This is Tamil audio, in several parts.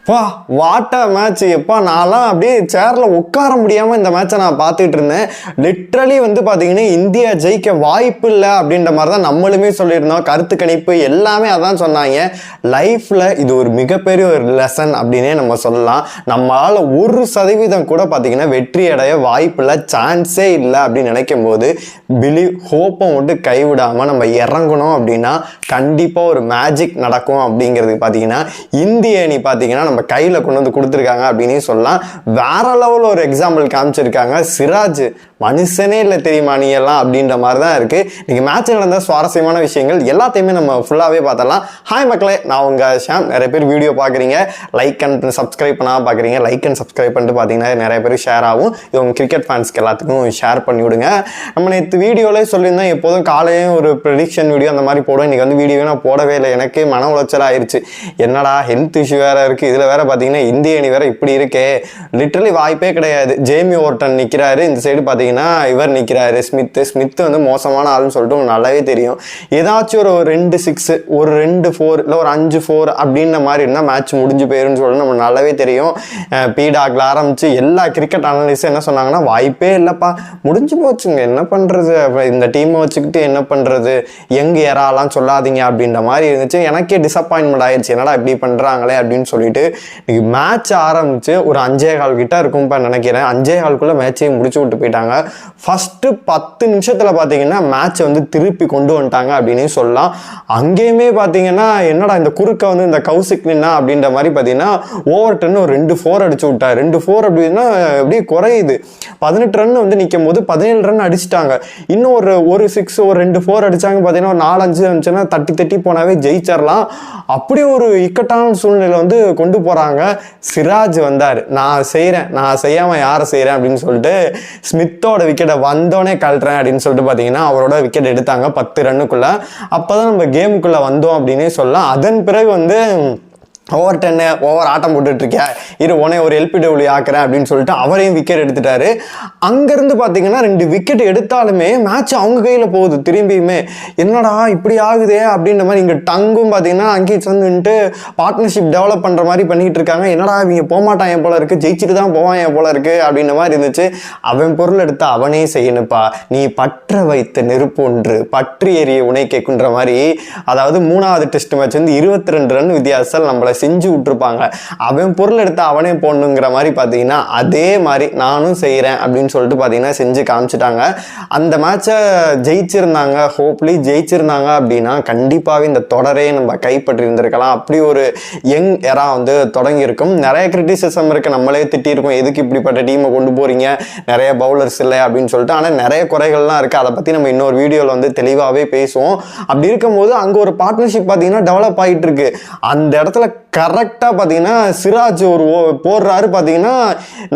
வா வாட்ட மேட்ச் எப்பா நான்லாம் அப்படியே சேர்ல உட்கார முடியாமல் இந்த மேட்சை நான் பார்த்துட்டு இருந்தேன். லிட்ரலி வந்து பார்த்தீங்கன்னா இந்தியா ஜெயிக்க வாய்ப்பு இல்லை அப்படின்ற மாதிரி தான் நம்மளுமே சொல்லியிருந்தோம். கருத்து கணிப்பு எல்லாமே அதான் சொன்னாங்க. லைஃப்பில் இது ஒரு மிகப்பெரிய ஒரு லெசன் அப்படின்னே நம்ம சொல்லலாம். நம்மளால் 1% கூட பார்த்தீங்கன்னா வெற்றி அடைய வாய்ப்பு இல்லை, சான்ஸே இல்லை அப்படின்னு நினைக்கும் போது ஹோப்பை மட்டும் கைவிடாமல் நம்ம இறங்கணும் அப்படின்னா கண்டிப்பாக ஒரு மேஜிக் நடக்கும். அப்படிங்கிறதுக்கு பார்த்தீங்கன்னா இந்திய அணி பார்த்தீங்கன்னா நம்ம கையில் கொண்டு வந்து கொடுத்துருக்காங்க அப்படின்னு சொல்லலாம். வேற லெவலில் ஒரு எக்ஸாம்பிள் காமிச்சிருக்காங்க. சிராஜ் மனுஷனே இல்லை தெரியுமா நீ எல்லாம் அப்படின்ற மாதிரி தான் இருக்கு. இன்னைக்கு மேட்ச் நடந்த சுவாரஸ்யமான விஷயங்கள் எல்லாத்தையுமே நம்ம ஃபுல்லாகவே பார்த்தலாம். ஹாய் மக்களே, நான் உங்கள் ஷாம். நிறைய பேர் வீடியோ பார்க்குறீங்க, லைக் அண்ட் சப்ஸ்கிரைப் பண்ணாமல் பார்க்குறீங்க. லைக் அண்ட் சப்ஸ்கிரைப் பண்ணிட்டு பார்த்தீங்கன்னா நிறைய பேர் ஷேர் ஆகும். இது உங்கள் கிரிக்கெட் ஃபேன்ஸ்க்கு எல்லாத்துக்கும் ஷேர் பண்ணி விடுங்க. நம்ம நேற்று வீடியோவில் சொல்லியிருந்தேன் எப்போதும் காலையும் ஒரு ப்ரெடிக்ஷன் வீடியோ அந்த மாதிரி போடுவோம். இன்றைக்கி வந்து வீடியோவே நான் போடவே இல்லை. எனக்கு மன உளைச்சல் ஆயிடுச்சு. என்னடா ஹெல்த் இஷ்யூ வேறு இருக்குது, இதில் வேறு பார்த்தீங்கன்னா இந்திய அணி வேறு இப்படி இருக்கே. லிட்டரலி வாய்ப்பே கிடையாது. ஜேமி ஓர்டன் நிற்கிறாரு, இந்த சைடு பார்த்தீங்கன்னா இவர் நிற்கிறாரு ஸ்மித் வந்து மோசமான ஆளுன்னு சொல்லிட்டு உங்களுக்கு நல்லாவே தெரியும். ஏதாச்சும் ஒரு 2 6 ஒரு 2 4 இல்லை ஒரு 5 4 அப்படின்ற மாதிரி இருந்தால் மேட்ச் முடிஞ்சு போயிருன்னு சொல்லிட்டு நம்ம நல்லாவே தெரியும். பீடாக்ல ஆரம்பிச்சு எல்லா கிரிக்கெட் அனலிஸ்டும் என்ன சொன்னாங்கன்னா வாய்ப்பே இல்லைப்பா, முடிஞ்சு போச்சுங்க, என்ன பண்ணுறது, இந்த டீமை வச்சுக்கிட்டு என்ன பண்ணுறது, எங்கே ஏறாலாம் சொல்லாதீங்க அப்படின்ற மாதிரி இருந்துச்சு. எனக்கே டிசப்பாயின்மெண்ட் ஆயிடுச்சு, என்னடா இப்படி பண்ணுறாங்களே அப்படின்னு சொல்லிட்டு. இன்னைக்கு மேட்ச் ஆரம்பிச்சு ஒரு 5:15 கிட்ட இருக்கும் இப்போ நினைக்கிறேன். 5:15 மேட்சையும் முடிச்சு விட்டு போயிட்டாங்க. ஃபர்ஸ்ட் 10 நிமிஷத்துல பாத்தீங்கன்னா மேட்ச் வந்து திருப்பி கொண்டு வந்துட்டாங்க அப்படின்னு சொல்லலாம். அங்கேயுமே பாத்தீங்கன்னா என்னடா இந்த குறுக்க வந்து இந்த கௌசிக் நின்னா அப்படின்ற மாதிரி பாத்தீங்கன்னா ஓவர்டன் ஒரு 2 4 அடிச்சு விட்டார். 2 4 அப்படின்னா எப்படி குறையுது. 18 ரன் வந்து நிற்கும் போது 17 ரன் அடிச்சுட்டாங்க. இன்னும் ஒரு 6 ஒரு 2 4 அடிச்சாங்க பாத்தீங்கன்னா ஒரு 4-5 இருந்துச்சுன்னா தட்டி போனாவே ஜெயிச்சிடலாம். அப்படி ஒரு இக்கட்டான சூழ்நிலை வந்து கொண்டு போறாங்க. சிராஜ் வந்தார், நான் செய்யாம யாரை செய்யறேன் அப்படின்னு சொல்லிட்டு ஸ்மித்தோட விக்கெட்டை வந்தோடனே கழட்டுறேன் அப்படின்னு சொல்லிட்டு பார்த்தீங்கன்னா அவரோட விக்கெட் எடுத்தாங்க 10 ரன்னுக்குள்ள. அப்போதான் நம்ம கேமுக்குள்ள வந்தோம் அப்படின்னே சொல்லலாம். அதன் பிறகு வந்து ஓவர் ஆட்டம் போட்டுட்டு இருக்கேன், உடனே ஒரு எல்பிடபிள்யூ ஆக்குறேன் அப்படின்னு சொல்லிட்டு அவரையும் விக்கெட் எடுத்துட்டாரு. அங்கிருந்து பார்த்தீங்கன்னா 2 விக்கெட் எடுத்தாலுமே மேட்ச் அவங்க கையில் போகுது. திரும்பியுமே என்னடா இப்படி ஆகுதே அப்படின்ற மாதிரி இங்கே டங்கும் பார்த்தீங்கன்னா அங்கேயும் வந்துட்டு பார்ட்னர்ஷிப் டெவலப் பண்ணுற மாதிரி பண்ணிட்டு இருக்காங்க. என்னடா இவங்க போகமாட்டான் என் போல இருக்கு, ஜெயிச்சுட்டு தான் போவான் என் போல இருக்கு அப்படின்ற மாதிரி இருந்துச்சு. அவன் பொருள் எடுத்து அவனே செய்யணுப்பா, நீ பற்ற வைத்த நெருப்பு ஒன்று பற்றி எறிய உனை கேட்குன்ற மாதிரி. அதாவது 3வது டெஸ்ட் மேட்ச் வந்து 22 ரன் வித்தியாசத்தில் நம்மளை செஞ்சு விட்டுருப்பாங்க. அவன் பொருள் எடுத்து அவனே போடணுங்கிற மாதிரி பார்த்தீங்கன்னா அதே மாதிரி நானும் செய்கிறேன் அப்படின்னு சொல்லிட்டு பார்த்தீங்கன்னா செஞ்சு காமிச்சிட்டாங்க. அந்த மேட்சை ஜெயிச்சிருந்தாங்க, ஹோப்லி ஜெயிச்சிருந்தாங்க அப்படின்னா கண்டிப்பாகவே இந்த தொடரே நம்ம கைப்பற்றி இருந்திருக்கலாம். அப்படி ஒரு யங் எரா வந்து தொடங்கியிருக்கும். நிறைய கிரிட்டிசிசம் இருக்குது, நம்மளே திட்டிருக்கோம், எதுக்கு இப்படிப்பட்ட டீமை கொண்டு போகிறீங்க, நிறைய பவுலர்ஸ் இல்லை அப்படின்னு சொல்லிட்டு. ஆனால் நிறைய குறைகள்லாம் இருக்குது, அதை பற்றி நம்ம இன்னொரு வீடியோவில் வந்து தெளிவாகவே பேசுவோம். அப்படி இருக்கும்போது அங்கே ஒரு பார்ட்னர்ஷிப் பார்த்தீங்கன்னா டெவலப் ஆகிட்டு இருக்கு. அந்த இடத்துல கரெக்டாக பார்த்தீங்கன்னா சிராஜ் ஒரு போடுறாரு. பார்த்தீங்கன்னா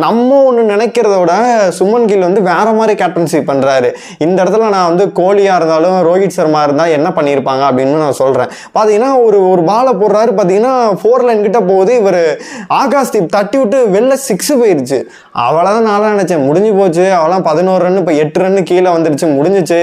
நம்ம ஒன்று நினைக்கிறத விட சுமன் கில் வந்து வேற மாதிரி கேப்டன்சி பண்ணுறாரு. இந்த இடத்துல நான் வந்து கோலியாக இருந்தாலும் ரோஹித் சர்மா இருந்தால் என்ன பண்ணியிருப்பாங்க அப்படின்னு நான் சொல்கிறேன். பார்த்தீங்கன்னா ஒரு பாலை போடுறாரு, பார்த்தீங்கன்னா 4 லைன் கிட்ட போகுது, இவர் ஆகாஷ் தீப் தட்டி விட்டு வெளில 6 போயிடுச்சு. அவ்வளோதான் நான் நினச்சேன், முடிஞ்சு போச்சு, அவெல்லாம் 11 ரன் இப்போ 8 ரன்னு கீழே வந்துடுச்சு, முடிஞ்சிச்சு.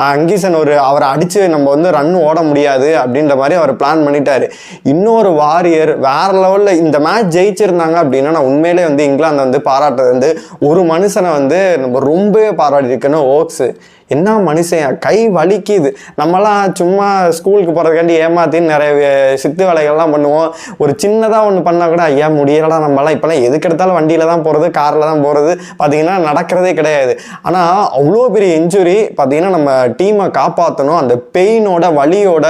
அங்கீசன் அவரை அடித்து நம்ம வந்து ரன் ஓட முடியாது அப்படின்ற மாதிரி அவர் பிளான் பண்ணிட்டாரு. இன்னொரு வாரியர் வேற லெவலில் இந்த மேட்ச் ஜெயிச்சிருந்தாங்க அப்படின்னா நான் உண்மையிலே வந்து இங்கிலாந்து வந்து பாராட்டுறது வந்து ஒரு மனுஷனை வந்து நம்ம ரொம்பவே பாராட்டி இருக்கணும். ஓக்ஸ் என்ன மனுஷன், கை வலிக்குது. நம்மலாம் சும்மா ஸ்கூலுக்கு போகிறதுக்காண்டி ஏமாத்தின்னு நிறைய சித்து வேலைகள்லாம் பண்ணுவோம். ஒரு சின்னதாக ஒன்று பண்ணால் கூட ஐயா முடியலடா, நம்மளாம் இப்போலாம் எதுக்கு எடுத்தாலும் வண்டியில் தான் போகிறது, காரில் தான் போகிறது, பார்த்தீங்கன்னா நடக்கிறதே கிடையாது. ஆனால் அவ்வளோ பெரிய இன்ஜுரி பார்த்தீங்கன்னா நம்ம டீமை காப்பாற்றணும். அந்த பெயினோட வலியோட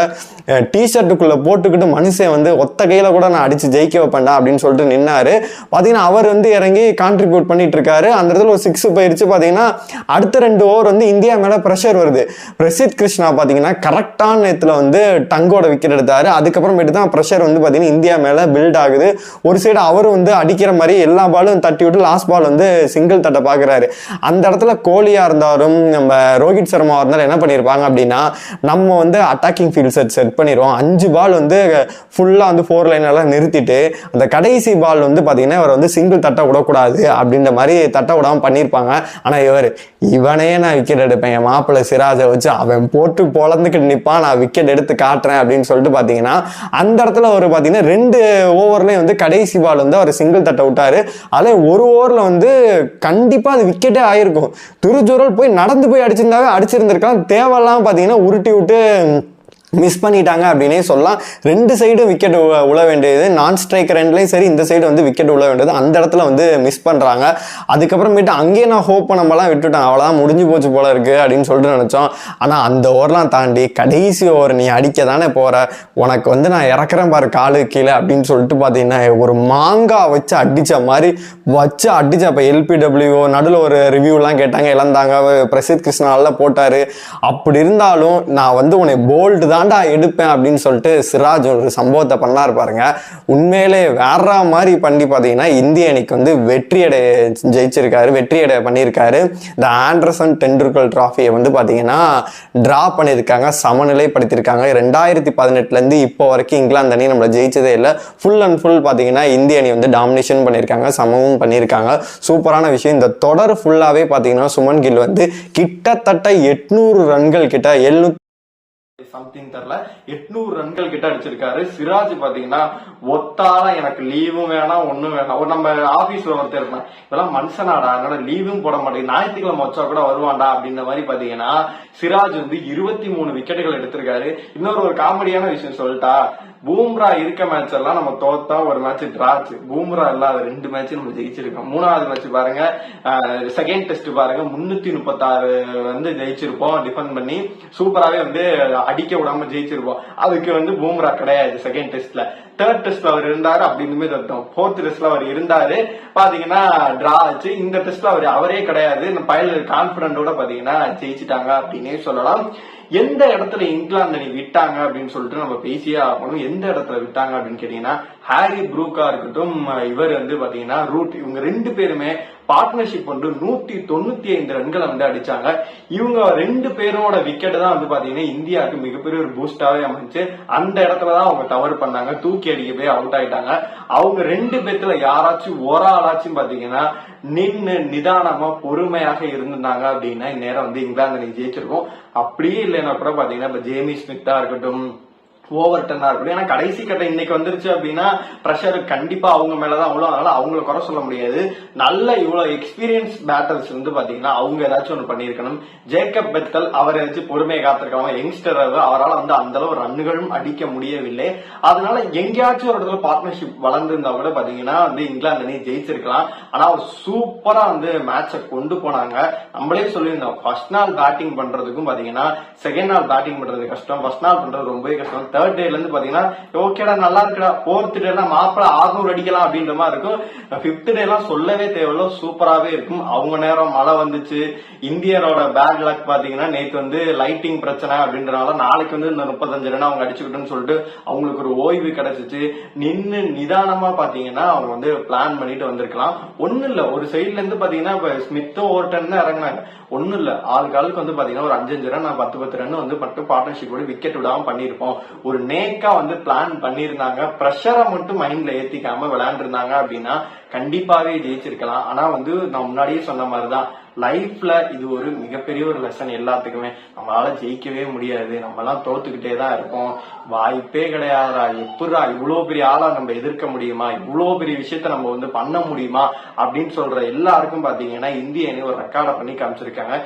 டிஷர்ட்டுக்குள்ளே போட்டுக்கிட்டு மனுஷன் வந்து ஒத்த கையில் கூட நான் அடித்து ஜெயிக்க வைப்பேன்டா அப்படின்னு சொல்லிட்டு நின்னாரு. பார்த்தீங்கன்னா அவர் வந்து இறங்கி கான்ட்ரிபியூட் பண்ணிட்டு இருக்காரு. அந்த இடத்துல ஒரு 6 போயிடுச்சு. பார்த்தீங்கன்னா அடுத்த 2 ஓவர் வந்து இந்தியா மேலே ப்ரெஷர் வருது. பிரசித் கிருஷ்ணா பார்த்தீங்கன்னா கரெக்டான நேரத்தில் வந்து டங்கோட விக்கெட் எடுத்தாரு. அதுக்கப்புறமேட்டு தான் ப்ரெஷர் வந்து பார்த்தீங்கன்னா இந்தியா மேலே பில்ட் ஆகுது. ஒரு சைடு அவர் வந்து அடிக்கிற மாதிரி எல்லா பாலும் தட்டி விட்டு லாஸ்ட் பால் வந்து சிங்கிள் தட்டை பார்க்குறாரு. அந்த இடத்துல கோலியாக இருந்தாலும் நம்ம ரோஹித் சர்மா இருந்தாலும் என்ன பண்ணியிருப்பாங்க அப்படின்னா நம்ம வந்து அட்டாக்கிங் ஃபீல்ட் செட் பண்ணிடுவோம். 5 பால் வந்து ஃபுல்லாக வந்து 4 லைனெல்லாம் நிறுத்திட்டு அந்த கடைசி பால் வந்து பார்த்தீங்கன்னா இவர் வந்து சிங்கிள் தட்ட விடக்கூடாது அப்படின்ற மாதிரி தட்ட விடாமல் பண்ணியிருப்பாங்க. ஆனால் இவனே நான் விக்கெட் எடுப்பேன், என் மாப்பிள்ளை சிராஜை வச்சு அவன் போட்டு பொழந்துக்கிட்டு நிற்பான், நான் விக்கெட் எடுத்து காட்டுறேன் அப்படின்னு சொல்லிட்டு பார்த்தீங்கன்னா அந்த இடத்துல அவர் பார்த்தீங்கன்னா 2 ஓவர்லேயும் வந்து கடைசி பால் வந்து அவர் சிங்கிள் தட்ட விட்டாரு. அதில் ஒரு ஓவரில் வந்து கண்டிப்பாக அது விக்கெட்டே ஆயிருக்கும். துருஜூரல் போய் நடந்து போய் அடிச்சிருந்திருக்கலாம். தேவையெல்லாம் பார்த்தீங்கன்னா உருட்டி விட்டு மிஸ் பண்ணிட்டாங்க அப்படின்னே சொல்லலாம். 2 சைடும் விக்கெட் உழ வேண்டியது, நான் ஸ்ட்ரைக்கர் ரெண்ட்லையும் சரி இந்த சைடு வந்து விக்கெட் உழ வேண்டியது, அந்த இடத்துல வந்து மிஸ் பண்ணுறாங்க. அதுக்கப்புறமேட்டு அங்கேயே நான் ஹோப் நம்மலாம் விட்டுட்டேன், அவ்வளோதான் முடிஞ்சு போச்சு போல இருக்குது அப்படின்னு சொல்லிட்டு நினச்சோம். ஆனால் அந்த ஓவர்லாம் தாண்டி கடைசி ஓவர் நீ அடிக்க தானே போகிற, உனக்கு வந்து நான் இறக்குறேன் பாரு காலு கீழே அப்படின்னு சொல்லிட்டு பார்த்தீங்கன்னா ஒரு மாங்காய் வச்சு அடித்த மாதிரி அடிச்சா. இப்போ எல்பிடபிள்யூ நடுவில் ஒரு ரிவ்யூலாம் கேட்டாங்க, இழந்தாங்க, பிரசித் கிருஷ்ணாலாம் போட்டார். அப்படி இருந்தாலும் நான் வந்து உன்னை போல்டு தான் எடுப்பேன் அப்படின்னு சொல்லிட்டு சிராஜ் ஒரு சம்பவத்தை பண்ணாரு பாருங்க. உண்மையிலே வேற மாதிரி பண்ணி பார்த்தீங்கன்னா இந்திய அணிக்கு வந்து வெற்றியடை பண்ணியிருக்காரு. இந்த ஆண்டர்சன் டெண்டுல்கர் டிராஃபியை வந்து பார்த்தீங்கன்னா டிரா பண்ணியிருக்காங்க, சமநிலைப்படுத்தியிருக்காங்க. 2018 இப்போ வரைக்கும் இங்கிலாந்து அணி நம்மளை ஜெயிச்சதே இல்லை. ஃபுல் அண்ட் ஃபுல் பார்த்தீங்கன்னா இந்திய அணி வந்து டாமினேஷன் பண்ணியிருக்காங்க, சமமும் பண்ணியிருக்காங்க. சூப்பரான விஷயம். இந்த தொடர் ஃபுல்லாகவே பார்த்தீங்கன்னா சுமன் கில் வந்து கிட்டத்தட்ட 800 ரன்கள் கிட்ட 700 சம்திங் தெரியல 800 ரன்கள் கிட்ட அடிச்சிருக்காரு. சிராஜ் பாத்தீங்கன்னா ஒத்தால எனக்கு லீவும் வேணாம் ஒண்ணும் வேணாம். ஒரு நம்ம ஆபீஸ்ல ஒருத்தர் இருப்பேன், இதெல்லாம் மனுஷனாடா, அதனால லீவும் போட மாட்டேங்குது, ஞாயிற்றுக்கிழமை வச்சா கூட வருவான்டா அப்படின்ற மாதிரி பாத்தீங்கன்னா சிராஜ் வந்து 23 விக்கெட்டுகள் எடுத்திருக்காரு. இன்னொரு காமெடியான விஷயம் சொல்லிட்டா, பூம்ரா இருக்க மேட்ச் எல்லாம் நம்ம தோத்தா ஒரு மேட்ச் டிராச்சு, பூம்ரா இல்லாத 2 மேட்ச் நம்ம ஜெயிச்சிருக்கோம். 3வது மேட்ச் பாருங்க, செகண்ட் டெஸ்ட் பாருங்க 336 வந்து ஜெயிச்சிருப்போம், டிஃபெண்ட் பண்ணி சூப்பராவே வந்து அடிக்க விடாம ஜெயிச்சிருப்போம். அதுக்கு வந்து பூம்ரா கிடையாது செகண்ட் டெஸ்ட்ல. தேர்ட் டெஸ்ட்ல அவர் இருந்தாரு, அப்படின்னு தோத்தோம். 4th டெஸ்ட்ல அவர் இருந்தாரு, பாத்தீங்கன்னா டிரா ஆச்சு. இந்த டெஸ்ட்ல அவரே கிடையாது, பயல் கான்பிடன்டோட பாத்தீங்கன்னா ஜெயிச்சிட்டாங்க அப்படின்னே சொல்லலாம். எந்த இடத்துல இங்கிலாந்து அணி விட்டாங்க அப்படின்னு சொல்லிட்டு நம்ம பேசியே ஆகணும். எந்த இடத்துல விட்டாங்க அப்படின்னு கேட்டீங்கன்னா ஹாரி ப்ரூக்கா இருக்கட்டும், இவர் வந்து பாத்தீங்கன்னா ரூட், இவங்க 2 பேருமே பார்ட்னர்ஷிப் வந்து 195 ரன்களை வந்து அடிச்சாங்க. இவங்க 2 பேரோட விக்கெட் தான் வந்து பாத்தீங்கன்னா இந்தியாவுக்கு மிகப்பெரிய ஒரு பூஸ்டாவே அமைச்சு. அந்த இடத்துலதான் அவங்க டவர் பண்ணாங்க, தூக்கி அடிக்க போய் அவுட் ஆயிட்டாங்க. அவங்க 2 பேத்துல யாராச்சும் ஒரு ஆளாச்சும் பாத்தீங்கன்னா நின்னு நிதானமா பொறுமையாக இருந்திருந்தாங்க அப்படின்னா இந்நேரம் வந்து இங்கிலாந்து அணி ஜெயிச்சிருக்கும். அப்படியே இல்லைன்னா கூட பாத்தீங்கன்னா இப்ப ஜேமி ஸ்மித்தா இருக்கட்டும், ஓவர்டனா இருக்கட்டும், ஏன்னா கடைசி கட்டம் இன்னைக்கு வந்துருச்சு அப்படின்னா பிரஷர் கண்டிப்பா அவங்க மேலதான் அவ்வளவு, அதனால அவங்களை குறை சொல்ல முடியாது. நல்ல இவ்வளவு எக்ஸ்பீரியன்ஸ் பேட்டர்ஸ் வந்து பாத்தீங்கன்னா அவங்க ஏதாச்சும் ஒண்ணு பண்ணிருக்கணும். ஜேக்கப் பெத்தல் அவர் ஏதாச்சும் பொறுமையை காத்திருக்காங்க, யங்ஸ்டர், அவரால் வந்து அந்த அளவு ரன்னுகளும் அடிக்க முடியவில்லை. அதனால எங்கேயாச்சும் ஒரு இடத்துல பார்ட்னர்ஷிப் வளர்ந்துருந்தா கூட பாத்தீங்கன்னா வந்து இங்கிலாந்து அணி ஜெயிச்சிருக்கலாம். ஆனா அவர் சூப்பரா வந்து மேட்சை கொண்டு போனாங்க. நம்மளே சொல்லியிருந்தோம், ஃபர்ஸ்ட் நாள் பேட்டிங் பண்றதுக்கும் பாத்தீங்கன்னா செகண்ட் நாள் பேட்டிங் பண்றது கஷ்டம், ஃபர்ஸ்ட் நாள் பண்றது ரொம்பவே கஷ்டம். தேர்ட் டேல இருந்து பாத்தீங்கன்னா ஓகேடா நல்லா இருக்குடா, 4th டேல மாப்பிள 600 அடிக்கலாம் அப்படின்ற மாதிரி இருக்கும். 5th டே எல்லாம் சொல்லவே தேவையில்ல, சூப்பராவே இருக்கும். அவங்க நேரம் மழை வந்துச்சு. இந்தியரோட பேட் லக் பாத்தீங்கன்னா நேற்று வந்து லைட்டிங் பிரச்சனை அப்படின்றனால நாளைக்கு வந்து இந்த 35 ரன் அவங்க அடிச்சுக்கிட்டுன்னு சொல்லிட்டு அவங்களுக்கு ஒரு ஓய்வு கிடைச்சிச்சு. நின்னு நிதானமா பாத்தீங்கன்னா அவங்க வந்து பிளான் பண்ணிட்டு வந்திருக்கலாம். ஒண்ணு இல்ல, ஒரு சைட்ல இருந்து பாத்தீங்கன்னா இப்ப ஸ்மித்தும் ஓவர்டன் தான் இறங்கினாங்க. ஒண்ணும் இல்ல, ஆளுக்கு வந்து பாத்தீங்கன்னா ஒரு 5 ரன் 10 ரன் வந்து மட்டும் பார்ட்னர்ஷிப்போட விக்கெட் விடாம பண்ணிருப்போம். ஒரு நேக்கா வந்து பிளான் பண்ணிருந்தாங்க, பிரஷரை மட்டும் மைண்ட்ல ஏத்திக்காம விளையாண்டு இருந்தாங்க அப்படின்னா கண்டிப்பாவே ஜெயிச்சிருக்கலாம். ஆனா வந்து நான் முன்னாடியே சொன்ன மாதிரிதான், லைஃப்ல இது ஒரு மிகப்பெரிய ஒரு லெசன் எல்லாத்துக்குமே. நம்மளால ஜெயிக்கவே முடியாது, நம்ம எல்லாம் தோத்துக்கிட்டே தான் இருப்போம், வாய்ப்பே கிடையாதா, எப்படா இவ்வளவு பெரிய ஆளா நம்ம எதிர்க்க முடியுமா, இவ்வளவு பெரிய விஷயத்த நம்ம வந்து பண்ண முடியுமா அப்படின்னு சொல்ற எல்லாருக்கும் பாத்தீங்கன்னா இந்திய அணி ஒரு ரெக்கார்டை பண்ணி காமிச்சிருக்காங்க.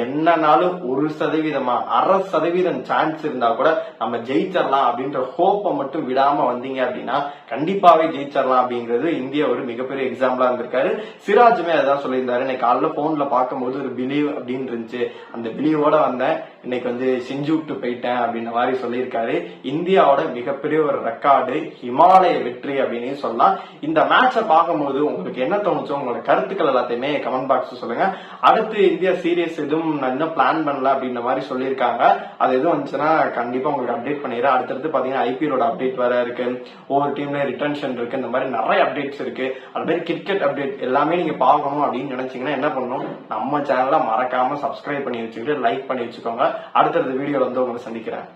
என்னன்னாலும் 1% 0.5% சான்ஸ் இருந்தா கூட நம்ம ஜெயிச்சிடலாம் அப்படின்ற ஹோப்பை மட்டும் விடாம வந்தீங்க அப்படின்னா கண்டிப்பாவே ஜெயிச்சிடலாம் அப்படிங்கிறது இந்தியா ஒரு மிகப்பெரிய எக்ஸாம்பிளா இருந்திருக்காரு. சிராஜுமே அதான் சொல்லியிருந்தாரு. இன்னைக்கு காலைல போன்ல பார்க்கும்போது ஒரு பிலீவ் அப்படின்னு இருந்துச்சு, அந்த பிலீவோட வந்தேன், இன்னைக்கு வந்து செஞ்சுட்டு போயிட்டேன் அப்படின்ற மாதிரி சொல்லியிருக்காரு. இந்தியாவோட மிகப்பெரிய ஒரு ரெக்கார்டு, ஹிமாலய வெற்றி அப்படின்னு சொல்லலாம். இந்த மேட்சை பார்க்கும்போது உங்களுக்கு என்ன தோணுச்சோ உங்களோட கருத்துக்கள் எல்லாத்தையுமே கமெண்ட் பாக்ஸ் சொல்லுங்க. அடுத்து இந்தியா சீரியஸ் எதுவும் இன்னும் பிளான் பண்ணல அப்படின்ற மாதிரி சொல்லியிருக்காங்க. அது எதுவும் வந்துச்சுன்னா கண்டிப்பா உங்களுக்கு அப்டேட் பண்ணிடுறேன். அடுத்தடுத்து பாத்தீங்கன்னா ஐபிஎலோட அப்டேட் வர இருக்கு, ஒவ்வொரு டீம்ல ரிட்டன்ஷன் இருக்கு, இந்த மாதிரி நிறைய அப்டேட்ஸ் இருக்கு. அது மாதிரி கிரிக்கெட் அப்டேட் எல்லாமே நீங்க பார்க்கணும் அப்படின்னு நினைச்சீங்கன்னா என்ன பண்ணணும், நம்ம சேனலை மறக்காம சப்ஸ்கிரைப் பண்ணி வச்சுக்கிட்டு லைக் பண்ணி வச்சுக்கோங்க. அடுத்தடுத்த வீடியோல வந்து உங்களை சந்திக்கிறேன்.